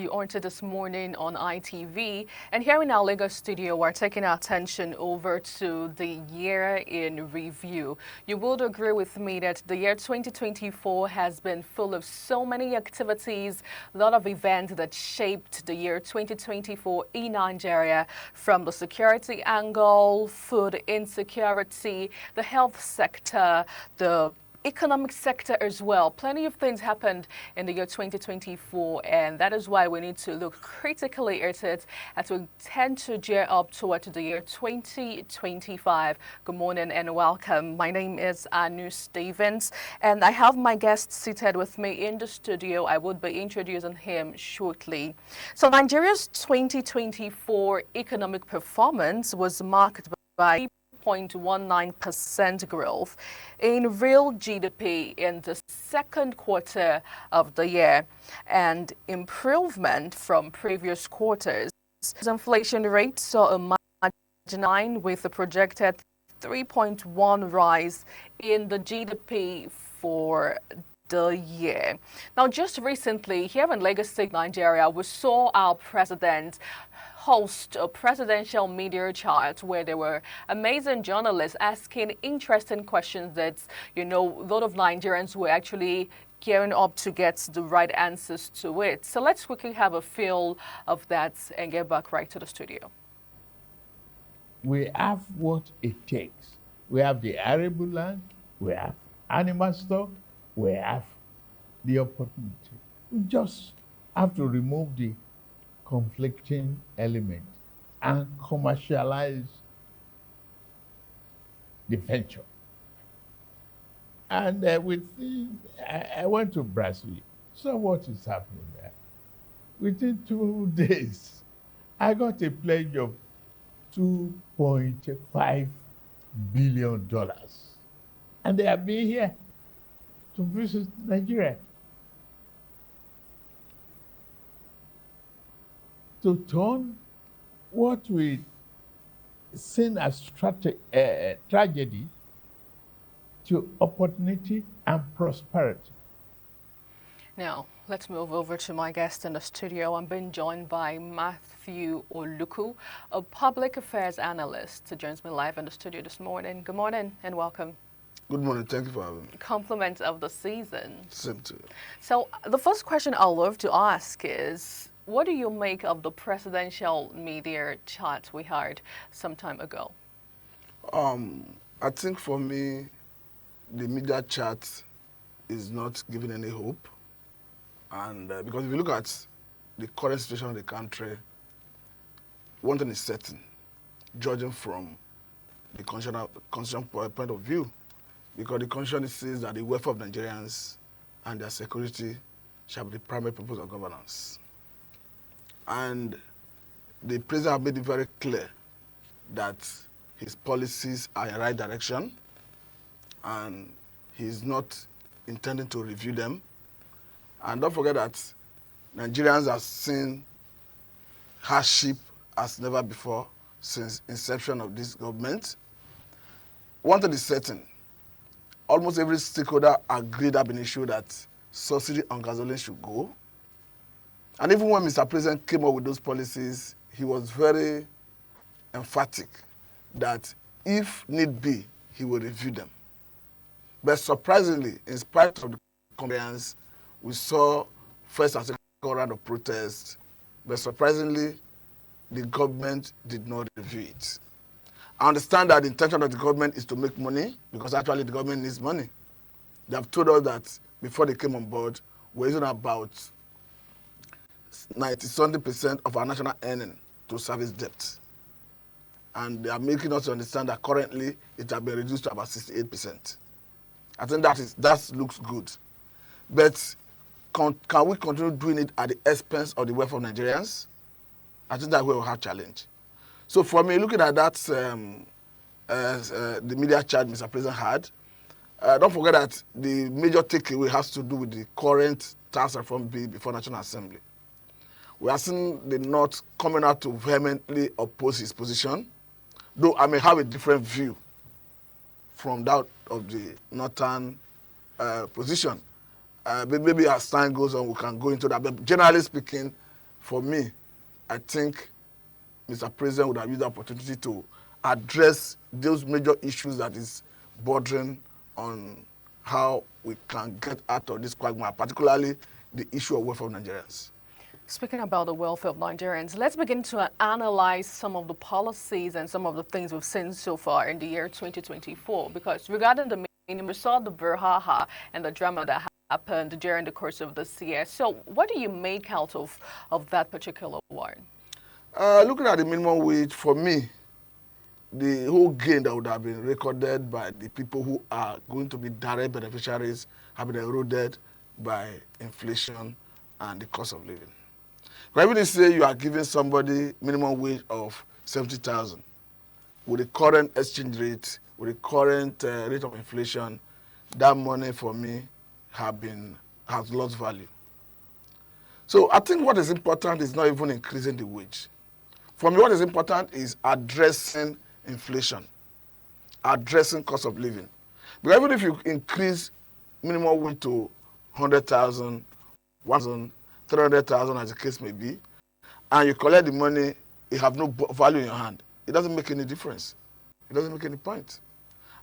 On to this morning on ITV, and here in our Lagos studio we're taking our attention over to the year in review. You would agree with me that the year 2024 has been full of so many activities, a lot of events that shaped the year 2024 in Nigeria, from the security angle, food insecurity, the health sector, the economic sector as well. Plenty of things happened in the year 2024, and that is why we need to look critically at it as we tend to gear up toward the year 2025. Good morning and welcome. My name is Anu Stevens, and I have my guest seated with me in the studio. I would be introducing him shortly. So Nigeria's 2024 economic performance was marked by 0.19% growth in real GDP in the second quarter of the year, and improvement from previous quarters. Inflation rate saw a margin line with a projected 3.1 rise in the GDP for the year. Now, just recently here in Lagos State, Nigeria, we saw our president host a presidential media chat where there were amazing journalists asking interesting questions that, a lot of Nigerians were actually gearing up to get the right answers to it. So let's quickly have a feel of that and get back right to the studio. We have what it takes. We have the arable land, we have animal stock, we have the opportunity. We just have to remove the conflicting element and commercialize the venture. And I went to Brazil, saw what is happening there. Within 2 days, I got a pledge of $2.5 billion. And they have been here to visit Nigeria, to turn what we seen as tragedy to opportunity and prosperity. Now, let's move over to my guest in the studio. I'm being joined by Matthew Oluku, a public affairs analyst, who joins me live in the studio this morning. Good morning and welcome. Good morning. Thank you for having me. Compliment of the season. Same to you. So the first question I'd love to ask is, what do you make of the presidential media chat we heard some time ago? I think for me, the media chat is not giving any hope. And because if you look at the current situation of the country, one thing is certain, judging from the constitutional point of view, because the constitution says that the welfare of Nigerians and their security shall be the primary purpose of governance. And the president has made it very clear that his policies are in the right direction and he's not intending to review them. And don't forget that Nigerians have seen hardship as never before since inception of this government. One thing is certain, almost every stakeholder agreed have been issued that subsidy on gasoline should go. And even when Mr. President came up with those policies, he was very emphatic that if need be, he will review them. But surprisingly, in spite of the compliance, we saw first and second round of protests, but surprisingly, the government did not review it. I understand that the intention of the government is to make money, because actually the government needs money. They have told us that before they came on board, we're using about 90-something% of our national earning to service debt. And they are making us understand that currently it has been reduced to about 68%. I think that looks good. But can we continue doing it at the expense of the welfare of Nigerians? I think that we will have challenge. So for me, looking at that, the media charge Mr. President had, don't forget that the major takeaway has to do with the current tax reform bill before National Assembly. We are seeing the North coming out to vehemently oppose his position, though I may have a different view from that of the Northern position. Maybe as time goes on, we can go into that. But generally speaking, for me, I think Mr. President would have used the opportunity to address those major issues that is bordering on how we can get out of this quagmire, particularly the issue of welfare of Nigerians. Speaking about the welfare of Nigerians, let's begin to analyze some of the policies and some of the things we've seen so far in the year 2024. Because regarding the minimum, we saw the brouhaha and the drama that happened during the course of this year. So what do you make out of that particular one? Looking at the minimum wage, for me, the whole gain that would have been recorded by the people who are going to be direct beneficiaries have been eroded by inflation and the cost of living. But even if you say you are giving somebody minimum wage of 70,000, with the current exchange rate, with the current rate of inflation, that money for me has lost value. So I think what is important is not even increasing the wage. For me, what is important is addressing inflation, addressing cost of living. Because even if you increase minimum wage to 100,000, 1,000, 300,000 as the case may be, and you collect the money, it have no value in your hand. It doesn't make any difference. It doesn't make any point.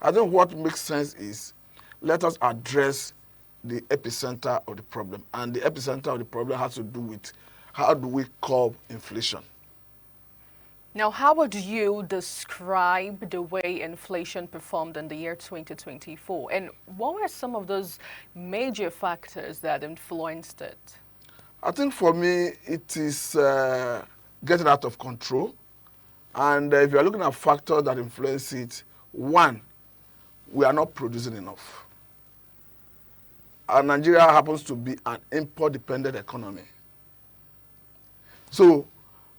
I think what makes sense is let us address the epicenter of the problem. And the epicenter of the problem has to do with how do we curb inflation. Now, how would you describe the way inflation performed in the year 2024? And what were some of those major factors that influenced it? I think for me, it is getting out of control. And if you are looking at factors that influence it, one, we are not producing enough. And Nigeria happens to be an import-dependent economy. So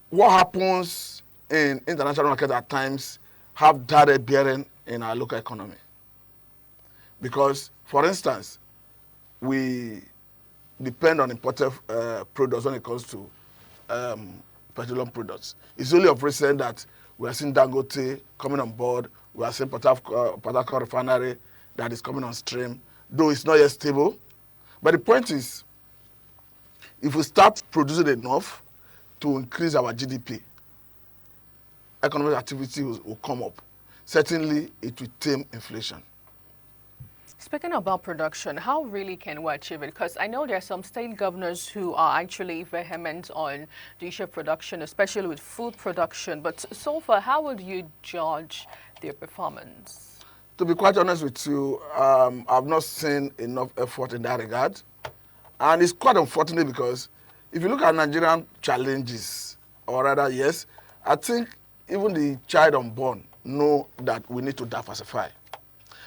what happens in international market at times have direct bearing in our local economy. Because, for instance, we depend on imported products when it comes to petroleum products. It's only of recent that we are seeing Dangote coming on board. We are seeing Port Harcourt refinery that is coming on stream, though it's not yet stable. But the point is, if we start producing enough to increase our GDP, economic activity will come up. Certainly, it will tame inflation. Speaking about production, how really can we achieve it? Because I know there are some state governors who are actually vehement on the issue of production, especially with food production. But so far, how would you judge their performance? To be quite honest with you, I've not seen enough effort in that regard. And it's quite unfortunate because if you look at Nigerian challenges, or rather, yes, I think even the child unborn know that we need to diversify.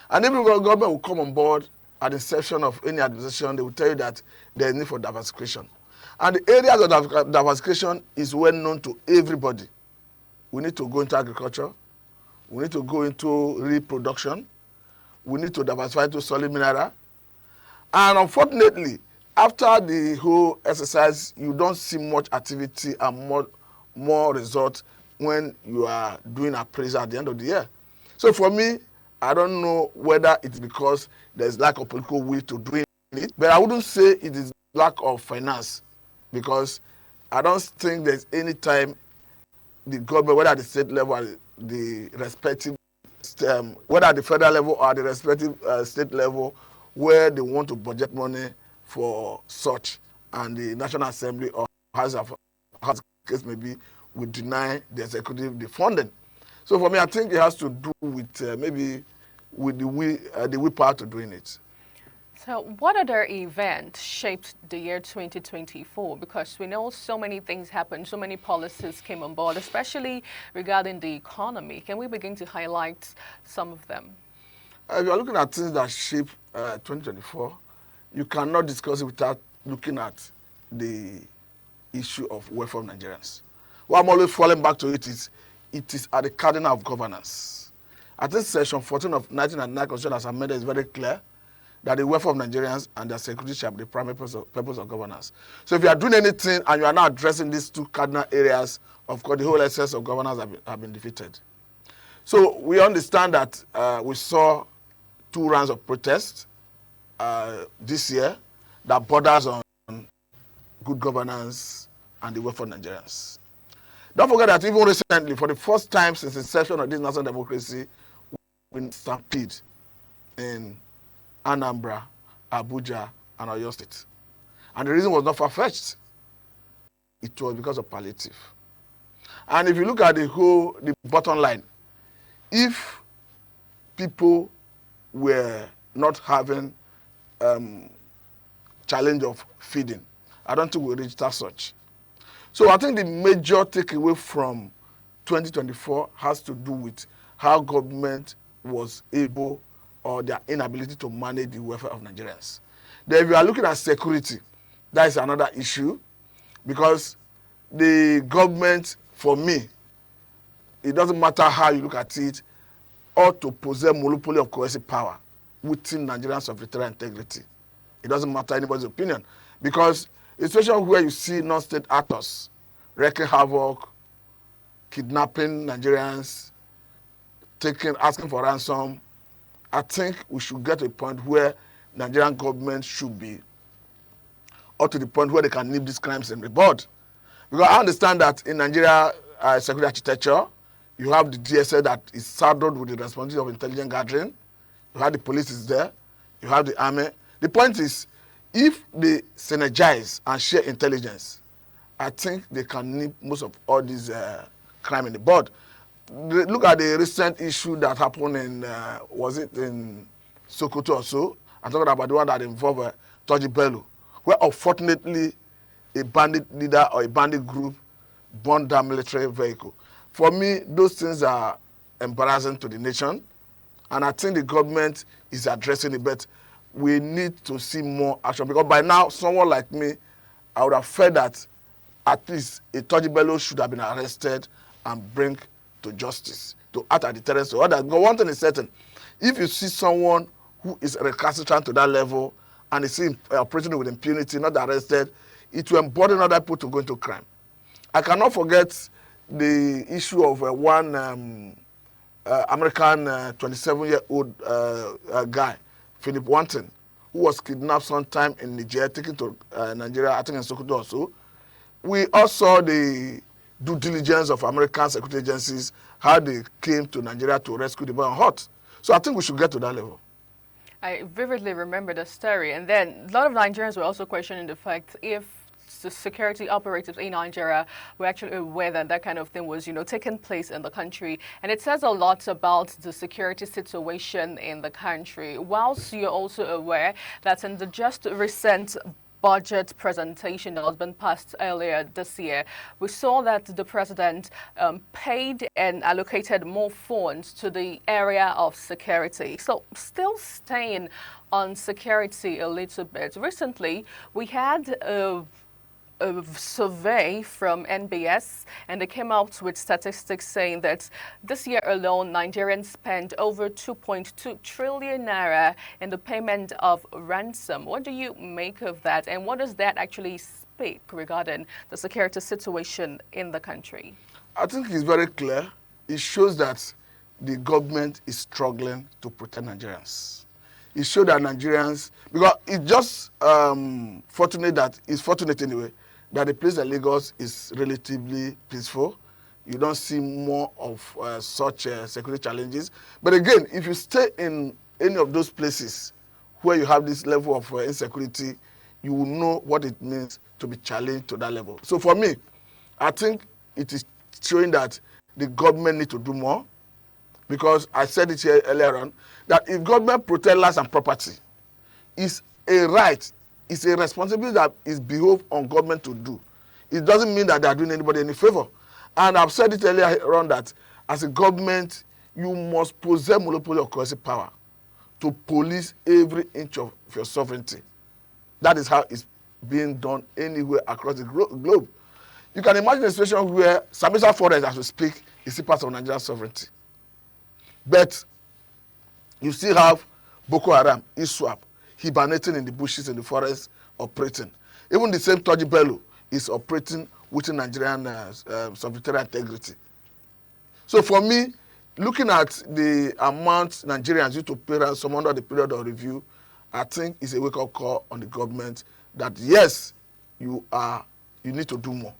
And even when government will come on board at the inception of any administration, they will tell you that there is need for diversification. And the areas of diversification is well known to everybody. We need to go into agriculture. We need to go into reproduction. We need to diversify to solid mineral. And unfortunately, after the whole exercise, you don't see much activity and more results when you are doing appraisal at the end of the year. So for me, I don't know whether it's because there's lack of political will to do it, but I wouldn't say it is lack of finance, because I don't think there's any time the government, whether at the state level or the respective, whether at the federal level or at the respective state level, where they want to budget money for such, and the National Assembly or House of the case may be, will deny the executive the funding. So for me, I think it has to do with maybe with the willpower to doing it. So what other event shaped the year 2024? Because we know so many things happened, so many policies came on board, especially regarding the economy. Can we begin to highlight some of them? If you're looking at things that shape 2024, you cannot discuss it without looking at the issue of welfare of Nigerians. What I'm always falling back to it is at the cardinal of governance. I think section 14 of 1999 Constitution as amended is very clear that the welfare of Nigerians and their security shall be the primary purpose of governance. So if you are doing anything and you are not addressing these two cardinal areas, of course, the whole essence of governance have been defeated. So we understand that we saw 2 rounds of protest this year that borders on good governance and the welfare of Nigerians. Don't forget that even recently, for the first time since the inception of this national democracy, we stampede in Anambra, Abuja, and Oyo State. And the reason was not far-fetched. It was because of palliative. And if you look at the bottom line, if people were not having challenge of feeding, I don't think we'll reach that such. So I think the major takeaway from 2024 has to do with how government was able or their inability to manage the welfare of Nigerians. Then if you are looking at security, that is another issue, because the government, for me, it doesn't matter how you look at it, ought to possess monopoly of coercive power within Nigerians of territorial integrity. It doesn't matter anybody's opinion, because especially where you see non-state actors wreaking havoc, kidnapping Nigerians, asking for ransom, I think we should get to a point where Nigerian government should be up to the point where they can nip these crimes in the bud. Because I understand that in Nigeria security architecture, you have the DSA that is saddled with the responsibility of intelligence gathering. You have the police is there. You have the army. The point is, if they synergize and share intelligence, I think they can nip most of all these crime in the bud. Look at the recent issue that happened in, was it in Sokoto or so? I'm talking about the one that involved Toji Bello, where unfortunately a bandit leader or a bandit group burned that military vehicle. For me, those things are embarrassing to the nation, and I think the government is addressing it, but we need to see more action, because by now, someone like me, I would have felt that at least a Toji Bello should have been arrested and bring to justice, to act as deterrence to others. But one thing is certain, if you see someone who is recalcitrant to that level and is operating with impunity, not arrested, it will embolden other people to go into crime. I cannot forget the issue of one American 27-year-old guy, Philip Wanton, who was kidnapped sometime in Nigeria, taken to Nigeria, I think in Sokoto also. We all saw the due diligence of American security agencies, how they came to Nigeria to rescue the boy on hot. So I think we should get to that level. I vividly remember the story. And then a lot of Nigerians were also questioning the fact if the security operatives in Nigeria were actually aware that that kind of thing was, taking place in the country. And it says a lot about the security situation in the country. Whilst you're also aware that in the just recent budget presentation that has been passed earlier this year, we saw that the president paid and allocated more funds to the area of security. So still staying on security a little bit. Recently, we had a survey from NBS, and they came out with statistics saying that this year alone, Nigerians spent over 2.2 trillion naira in the payment of ransom. What do you make of that, and what does that actually speak regarding the security situation in the country? I think it's very clear. It shows that the government is struggling to protect Nigerians. It shows that Nigerians, because it's just fortunate anyway, that the place in Lagos is relatively peaceful. You don't see more of such security challenges. But again, if you stay in any of those places where you have this level of insecurity, you will know what it means to be challenged to that level. So for me, I think it is showing that the government need to do more, because I said it here earlier on, that if government protect lives and property, it's a right, it's a responsibility that is behoved on government to do. It doesn't mean that they are doing anybody any favor. And I've said it earlier on that as a government, you must possess monopoly of coercive power to police every inch of your sovereignty. That is how it's being done anywhere across the globe. You can imagine a situation where Sambisa Forest, as we speak, is still part of Nigeria's sovereignty. But you still have Boko Haram, ISWAP, hibernating in the bushes in the forest, operating. Even the same Toji Bello is operating within Nigerian sovereignty integrity. So for me, looking at the amount Nigerians used to pay ransom under the period of review, I think is a wake-up call on the government that yes, you need to do more.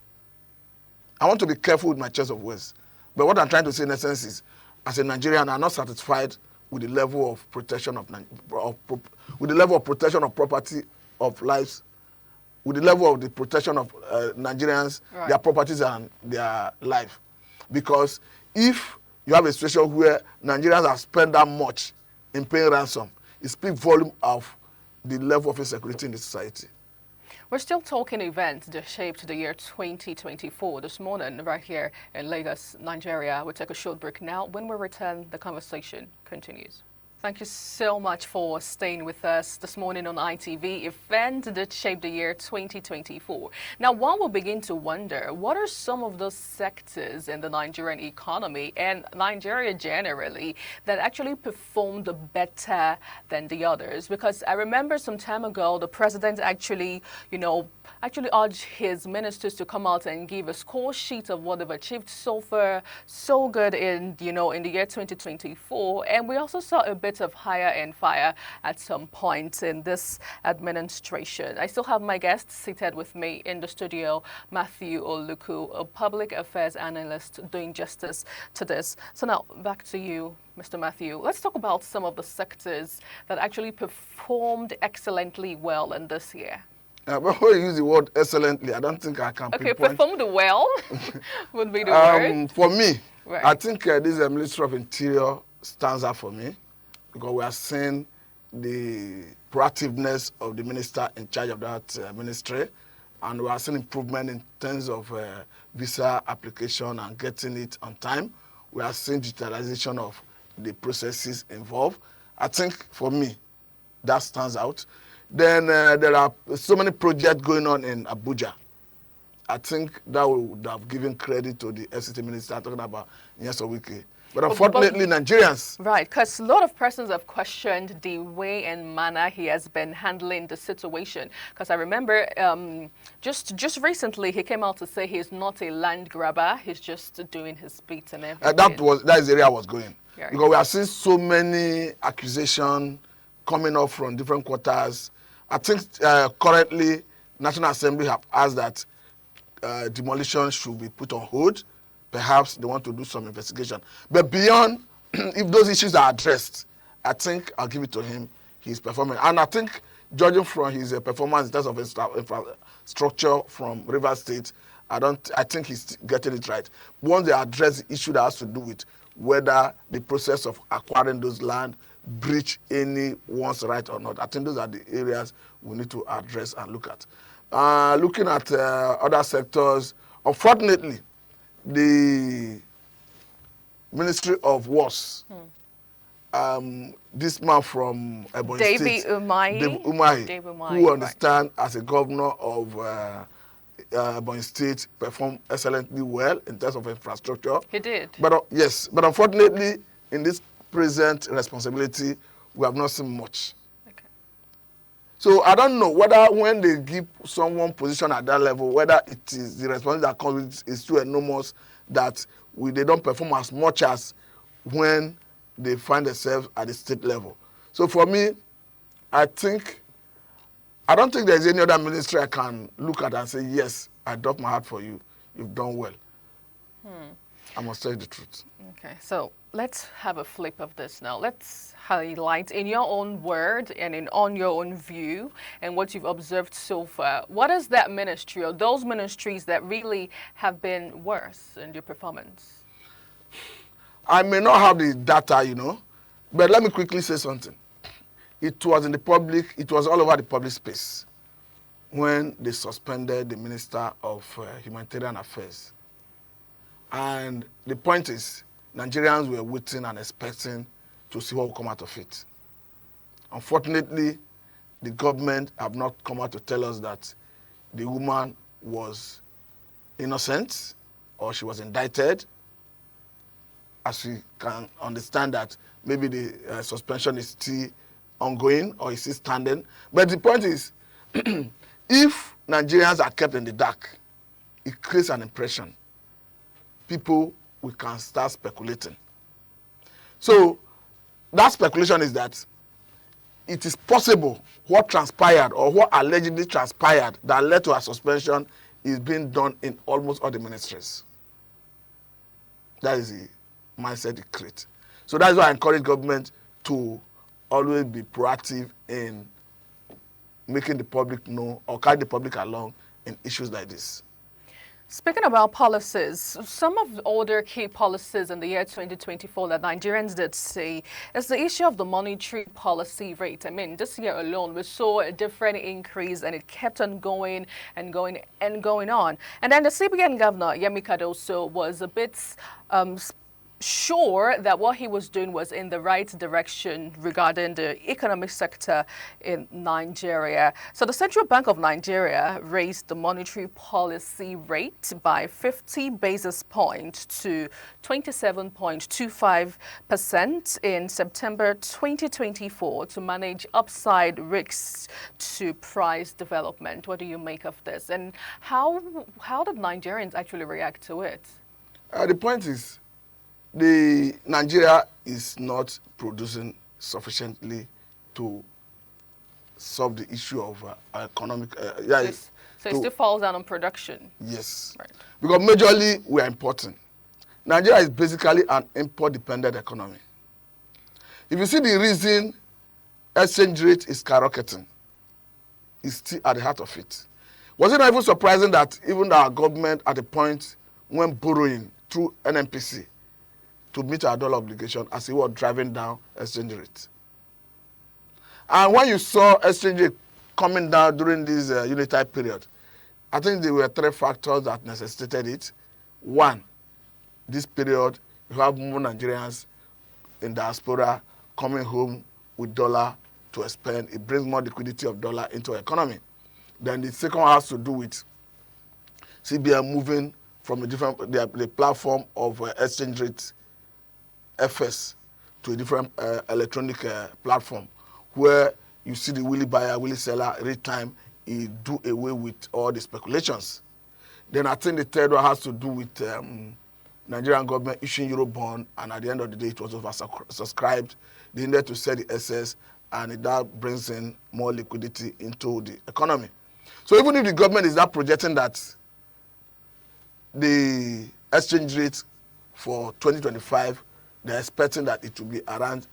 I want to be careful with my choice of words. But what I'm trying to say in essence is, as a Nigerian, I'm not satisfied with the level of protection with the level of protection of property, of lives, with the level of the protection of Nigerians, Right. their properties and their life. Because if you have a situation where Nigerians have spent that much in paying ransom, it speaks volume of the level of insecurity in the society. We're still talking events that shaped the year 2024 this morning right here in Lagos, Nigeria. We'll take a short break now. When we return, the conversation continues. Thank you so much for staying with us this morning on ITV. Event that shaped the year 2024. Now, one will begin to wonder, what are some of those sectors in the Nigerian economy and Nigeria generally that actually performed better than the others? Because I remember some time ago, the president actually urged his ministers to come out and give a score sheet of what they've achieved so far, so good in the year 2024. And we also saw a bit of hire and fire at some point in this administration. I still have my guest seated with me in the studio, Matthew Oluku, a public affairs analyst, doing justice to this. So now back to you, Mr. Matthew. Let's talk about some of the sectors that actually performed excellently well in this year. But when you use the word excellently, I don't think I can Okay, pinpoint. performed well would be the word. For me, Right. I think this Ministry of Interior stands out for me, because we are seeing the proactiveness of the minister in charge of that ministry, and we are seeing improvement in terms of visa application and getting it on time. We are seeing digitalization of the processes involved. I think for me, that stands out. Then there are so many projects going on in Abuja. I think that would have given credit to the FCT minister talking about Nyesowike. But unfortunately, Nigerians. Right, because a lot of persons have questioned the way and manner he has been handling the situation. Because I remember just recently he came out to say he's not a land grabber, he's just doing his bit and everything. That is the area I was going. Yeah. Because we are seeing so many accusations coming up from different quarters. I think currently National Assembly have asked that demolition should be put on hold. Perhaps they want to do some investigation. But beyond, if those issues are addressed, I think I'll give it to him. He's performing. And I think, judging from his performance in terms of infrastructure from Rivers State, I think he's getting it right. Once they address the issue that has to do with whether the process of acquiring those land breach anyone's right or not, I think those are the areas we need to address and look at. Looking at other sectors, unfortunately, the Ministry of Wars, this man from Ebonyi State, David Umahi, who understand as a governor of Ebonyi State, performed excellently well in terms of infrastructure. He did. But yes, but unfortunately, in this present responsibility, we have not seen much. Okay. So I don't know whether when they give someone position at that level, whether it is the responsibility that comes with is too enormous that they don't perform as much as when they find themselves at the state level. So for me, I don't think there's any other ministry I can look at and say, yes, I drop my heart for you. You've done well. I must tell you the truth. Okay, so let's have a flip of this now. Let's highlight in your own word and on your own view and what you've observed so far. What is that ministry or those ministries that really have been worse in your performance? I may not have the data, but let me quickly say something. It was all over the public space when they suspended the Minister of Humanitarian Affairs. And the point is, Nigerians were waiting and expecting to see what will come out of it. Unfortunately, the government have not come out to tell us that the woman was innocent or she was indicted. As we can understand that maybe the suspension is still ongoing or is still standing. But the point is, if Nigerians are kept in the dark, it creates an impression. We can start speculating. So that speculation is that it is possible what transpired or what allegedly transpired that led to a suspension is being done in almost all the ministries. That is the mindset it creates. So that's why I encourage government to always be proactive in making the public know or carry the public along in issues like this. Speaking about policies, some of the older key policies in the year 2024 that Nigerians did see is the issue of the monetary policy rate. I mean, this year alone, we saw a different increase and it kept on going and going and going on. And then the CBN governor, Yemi Cardoso, was a bit sure that what he was doing was in the right direction regarding the economic sector in Nigeria. So the Central Bank of Nigeria raised the monetary policy rate by 50 basis points to 27.25% in September 2024 to manage upside risks to price development. What do you make of this? And how did Nigerians actually react to it? The point is, Nigeria is not producing sufficiently to solve the issue of economic. So it still falls down on production. Yes, right. Because majorly we are importing. Nigeria is basically an import-dependent economy. If you see the reason exchange rate is skyrocketing, it's still at the heart of it. Was it not even surprising that even our government at the point when borrowing through NNPC to meet our dollar obligation as it was driving down exchange rate? And when you saw exchange rate coming down during this unitary period, I think there were three factors that necessitated it. One, this period, you have more Nigerians in diaspora coming home with dollar to spend. It brings more liquidity of dollar into the economy. Then the second has to do with CBN moving from the platform of exchange rate FS to a different electronic platform where you see the willy buyer, willy seller every time he do away with all the speculations. Then I think the third one has to do with Nigerian government issuing Euro bond, and at the end of the day it was oversubscribed. They needed to sell the excess, and that brings in more liquidity into the economy. So even if the government is not projecting that the exchange rate for 2025, they're expecting that it will be around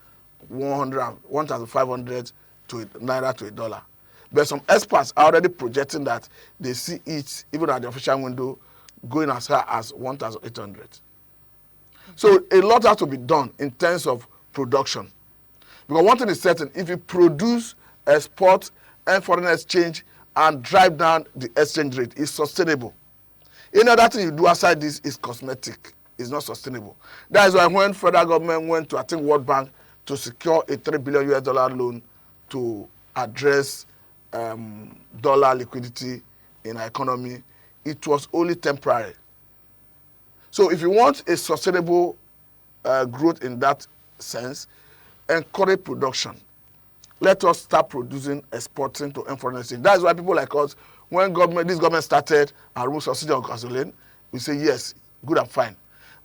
1,500 naira to a dollar. But some experts are already projecting that they see it, even at the official window, going as high as 1,800. So a lot has to be done in terms of production. Because one thing is certain, if you produce, export, and foreign exchange, and drive down the exchange rate, it's sustainable. Any other thing you do outside this is cosmetic. It's not sustainable. That is why when federal government went to, I think, World Bank to secure a $3 billion US loan to address dollar liquidity in our economy, it was only temporary. So if you want a sustainable growth in that sense, encourage production. Let us start producing, exporting to foreign exchange. That is why people like us, when this government started and removed subsidy on gasoline, we say yes, good and fine.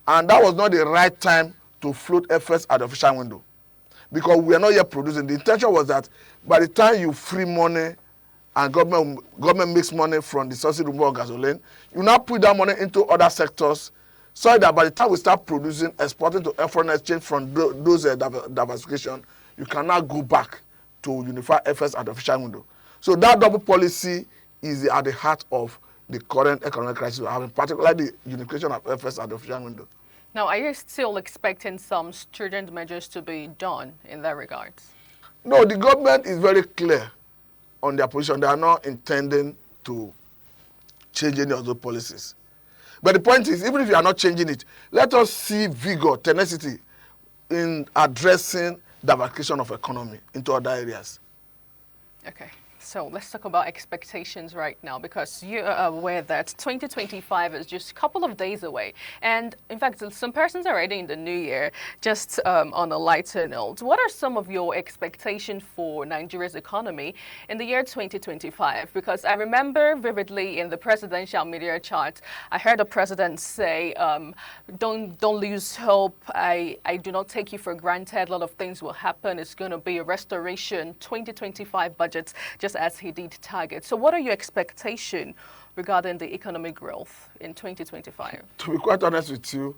And that was not the right time to float FS at the official window, because we are not yet producing. The intention was that by the time you free money and government makes money from the subsidy removal of gasoline, you now put that money into other sectors, so that by the time we start producing, exporting to foreign exchange from those diversification, you can now go back to unify FS at the official window. So that double policy is at the heart of the current economic crisis we're having, particularly the unification of FS at the official window. Now, are you still expecting some stringent measures to be done in that regard? No, the government is very clear on their position. They are not intending to change any of those policies. But the point is, even if you are not changing it, let us see vigor, tenacity in addressing diversification of economy into other areas. Okay. So let's talk about expectations right now, because you are aware that 2025 is just a couple of days away. And in fact, some persons are already in the new year. Just on a lighter note, what are some of your expectations for Nigeria's economy in the year 2025? Because I remember vividly in the presidential media chart, I heard the president say, don't lose hope. I do not take you for granted. A lot of things will happen. It's going to be a restoration 2025 budget, just as he did target. So what are your expectations regarding the economic growth in 2025? To be quite honest with you,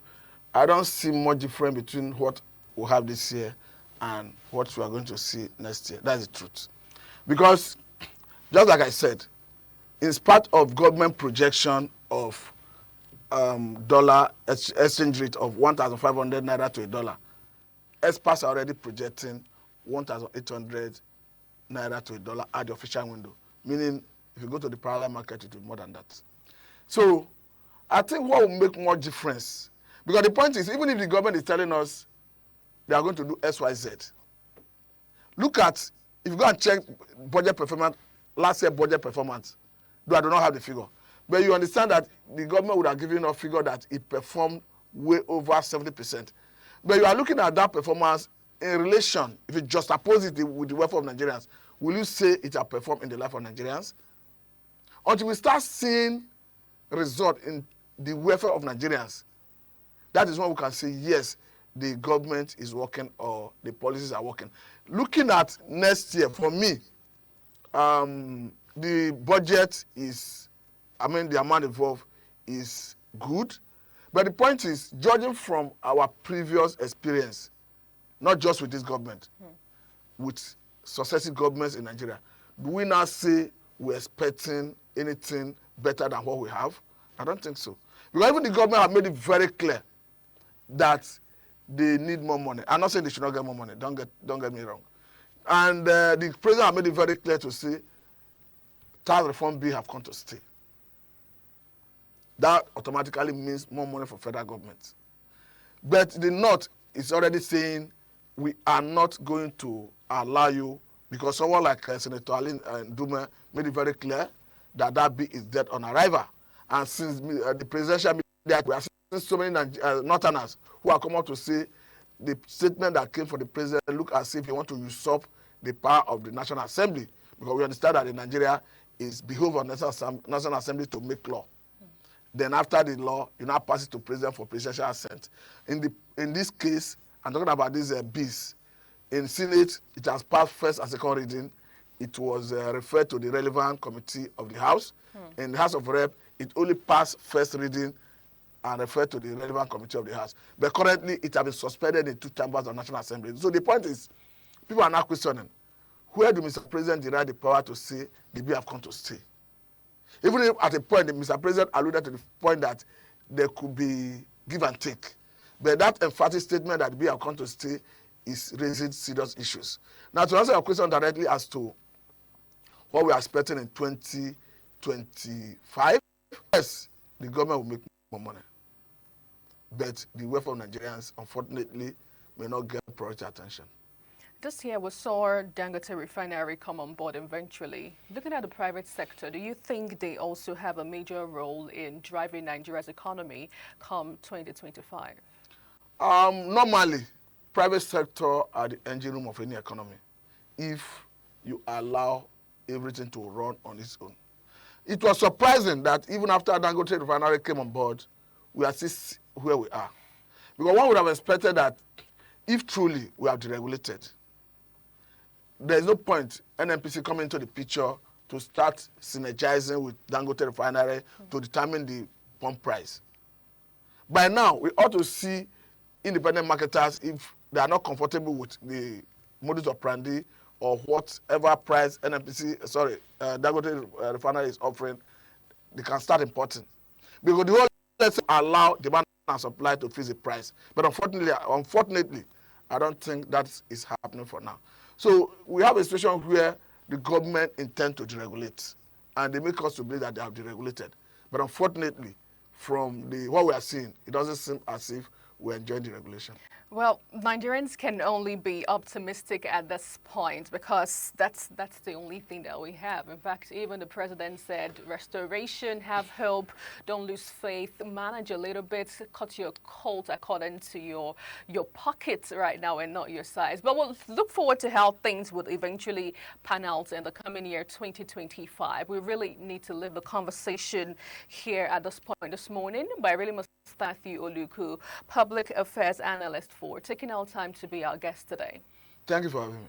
I don't see much difference between what we have this year and what we are going to see next year. That's the truth. Because, just like I said, in spite of government projection of dollar exchange rate of 1,500 naira to a dollar, experts are already projecting 1,800 naira to a dollar at the official window. Meaning, if you go to the parallel market, it will be more than that. So, I think what will make more difference, because the point is, even if the government is telling us they are going to do X, Y, Z, look at, if you go and check budget performance, last year budget performance, though I do not have the figure, but you understand that the government would have given a figure that it performed way over 70%. But you are looking at that performance in relation, if you juxtapose it with the welfare of Nigerians, will you say it has performed in the life of Nigerians? Until we start seeing result in the welfare of Nigerians, that is when we can say, yes, the government is working or the policies are working. Looking at next year, for me, the budget is, the amount involved is good. But the point is, judging from our previous experience, not just with this government, with successive governments in Nigeria, do we now say we're expecting anything better than what we have? I don't think so. Because even the government have made it very clear that they need more money. I'm not saying they should not get more money. Don't get me wrong. And the president have made it very clear to say tax reform bill have come to stay. That automatically means more money for federal government. But the North is already saying we are not going to allow you, because someone like Senator Alin Dume made it very clear that that bill is dead on arrival. And since the presidential media, we are seeing so many Northerners who are come out to say the statement that came from the president look as if he want to usurp the power of the National Assembly, because we understand that in Nigeria is behove on National Assembly to make law. Then after the law, you now pass it to president for presidential assent. In this case, I'm talking about these bills. In Senate, it has passed first and second reading. It was referred to the relevant committee of the House. In the House of Rep, it only passed first reading and referred to the relevant committee of the House. But currently, it has been suspended in two chambers of National Assembly. So the point is, people are now questioning, where do Mr. President derive the power to say the bill have come to stay? Even if at a point, Mr. President alluded to the point that there could be give and take. But that emphatic statement that the bill have come to stay is raising serious issues. Now, to answer your question directly as to what we are expecting in 2025, yes, the government will make more money. But the welfare of Nigerians, unfortunately, may not get priority attention. This year, we saw Dangote Refinery come on board eventually. Looking at the private sector, do you think they also have a major role in driving Nigeria's economy come 2025? Normally, private sector are the engine room of any economy if you allow everything to run on its own. It was surprising that even after Dangote Refinery came on board, we are still where we are. Because one would have expected that if truly we have deregulated, there is no point NNPC coming into the picture to start synergizing with Dangote Refinery to determine the pump price. By now, we ought to see independent marketers, if they are not comfortable with the modus operandi or whatever price Dangote Refinery is offering, they can start importing. Because the whole let's allow demand and supply to fix the price. But unfortunately, I don't think that is happening for now. So we have a situation where the government intend to deregulate, and they make us to believe that they have deregulated. But unfortunately, from what we are seeing, it doesn't seem as if we're enjoying deregulation. Well, Nigerians can only be optimistic at this point because that's the only thing that we have. In fact, even the president said restoration, have hope, don't lose faith, manage a little bit, cut your coat according to your pockets right now and not your size. But we'll look forward to how things would eventually pan out in the coming year 2025. We really need to leave the conversation here at this point this morning, but I really must thank you, Oluku, Public Affairs Analyst, for taking our time to be our guest today. Thank you for having me.